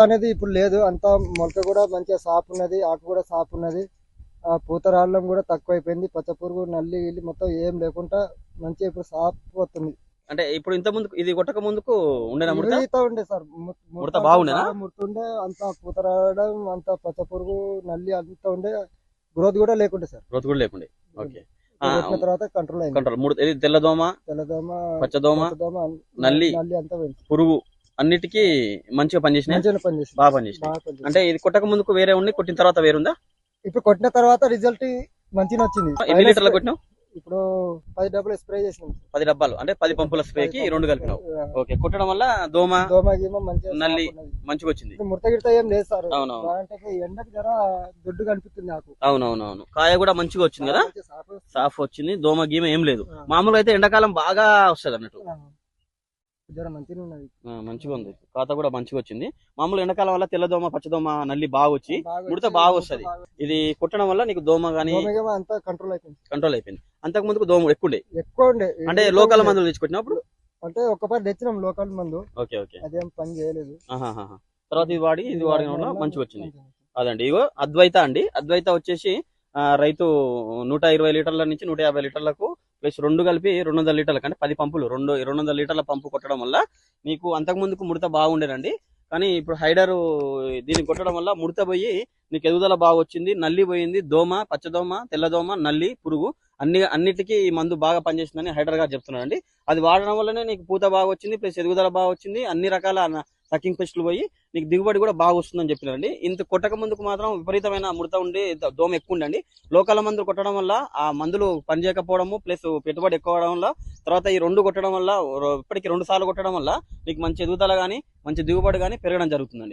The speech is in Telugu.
అనేది ఇప్పుడు లేదు. అంతా మొలక కూడా మంచిగా సాపు ఉన్నది, ఆకు కూడా సాపు ఉన్నది. పూత రావడం కూడా తక్కువైపోయింది. పచ్చ పురుగు నల్లి గిల్లి మొత్తం ఏం లేకుండా మంచిగా ఇప్పుడు సాపు వస్తుంది. అంటే ఇప్పుడు ఇంత ముందుకు ఇది కొట్టక ముందుకు ఉండేనా ముడత? విపరీతం ఉండే సార్, ముడత బాగుండేనా? ముడుతుండే, అంత పూత రావడం, అంత పచ్చ పురుగు నల్లి అంతా ఉండే, గ్రోత్ కూడా లేకుండే సార్. గ్రోత్ కూడా లేకుండే. ఓకే. పెట్టిన తర్వాత కంట్రోల్ అయింది. కంట్రోల్ ముడత ఇది తెల్లదోమ, తెల్లదోమ, పచ్చదోమ, పచ్చదోమ, నల్లి నల్లి అంతా పోయింది. పురుగు అన్నిటికీ మంచిగా పనిచేసినాయి. మంచిగా పనిచేసింది, బాగా పనిచేసినాయి. బాగా పనిచేసింది. అంటే ఇది కొట్టక ముందుకు వేరే ఉంది, కొట్టిన తర్వాత వేరుందా? ఇప్పుడు కొట్టిన తర్వాత రిజల్ట్ మంచిగా వచ్చింది. ఎన్ని లీటర్లు కొట్టినావు? ఇప్పుడు 10 డబ్బులు స్ప్రే చేసినాం. 10 డబ్బాలు అంటే 10 పంపుల స్ప్రేకి 2 కలిపినావు. ఓకే. కొట్టడం వల్ల దోమ గీమ మంచిగా నల్లి మంచిగా వచ్చింది. ముడత గిడత ఏం లేదు సార్. అవునవును. అంటే ఎండకు జర దొడ్డు కనిపిస్తుంది నాకు. అవునవునవును. కాయ కూడా మంచిగా వచ్చింది కదా, మంచిగా సాపు సాఫ్ వచ్చింది. దోమ గీమ ఏం లేదు. మామూలుగా అయితే ఎండాకాలం బాగా వస్తుంది అన్నట్టు. జర మంచిగా ఉన్నది. మంచిగా ఉంది, ఖాతా కూడా మంచిగా వచ్చింది. మామూలు ఎండాకాలం వల్ల తెల్లదోమ పచ్చదోమ నల్లి బాగా వచ్చి బాగా ముడత బాగా వస్తుంది. ఇది కొట్టడం వల్ల నీకు దోమ గానీ అంతా కంట్రోల్ అయిపోయింది. కంట్రోల్ అయిపోయింది. అంతకు ముందుకు దోమ ఎక్కువ ఉండే. అంటే లోకల్ మందులు తెచ్చుకొచ్చినప్పుడు అంటే ఒక్కపాటి తెచ్చినాం లోకల్ మందు. Okay okay. అదేం పని చేయలేదు. తర్వాత ఇది వాడిన వల్ల మంచిగా వచ్చింది. అదండి, ఇగో అద్వైత అండి. అద్వైత వచ్చేసి రైతు 120 లీటర్ల నుంచి 150 లీటర్లకు ప్లస్ 2 కలిపి 200 లీటర్లకు అంటే 10 పంపులు 200 లీటర్ల పంపు కొట్టడం వల్ల నీకు అంతకు ముందుకు ముడత బాగుండేనండి. కానీ ఇప్పుడు హైడర్ దీన్ని కొట్టడం వల్ల ముడత పోయి నీకు ఎదుగుదల బాగా వచ్చింది, నల్లి పోయింది, దోమ, పచ్చదోమ, తెల్లదోమ, నల్లి, పురుగు అన్నిటికీ ఈ మందు బాగా పనిచేస్తుందని హైడర్ గారు చెప్తున్నారండి. అది వాడడం వల్లనే నీకు పూత బాగా వచ్చింది, ప్లస్ ఎదుగుదల బాగా వచ్చింది, అన్ని రకాల సకింగ్ పెస్టులు పోయి నీకు దిగుబడి కూడా బాగా వస్తుందని చెప్పినారండి. ఇంత కొట్టక ముందుకు మాత్రం విపరీతమైన ముడత ఉండి దోమ ఎక్కువ ఉండండి. లోకల్ మందులు కొట్టడం వల్ల ఆ మందులు పనిచేయకపోవడము ప్లస్ పెట్టుబడి ఎక్కువ అవడం వల్ల, తర్వాత ఈ 2 కొట్టడం వల్ల, ఇప్పటికి 2 సార్లు కొట్టడం వల్ల నీకు మంచి ఎదుగుదల కానీ మంచి దిగుబడి కానీ పెరగడం జరుగుతుందండి.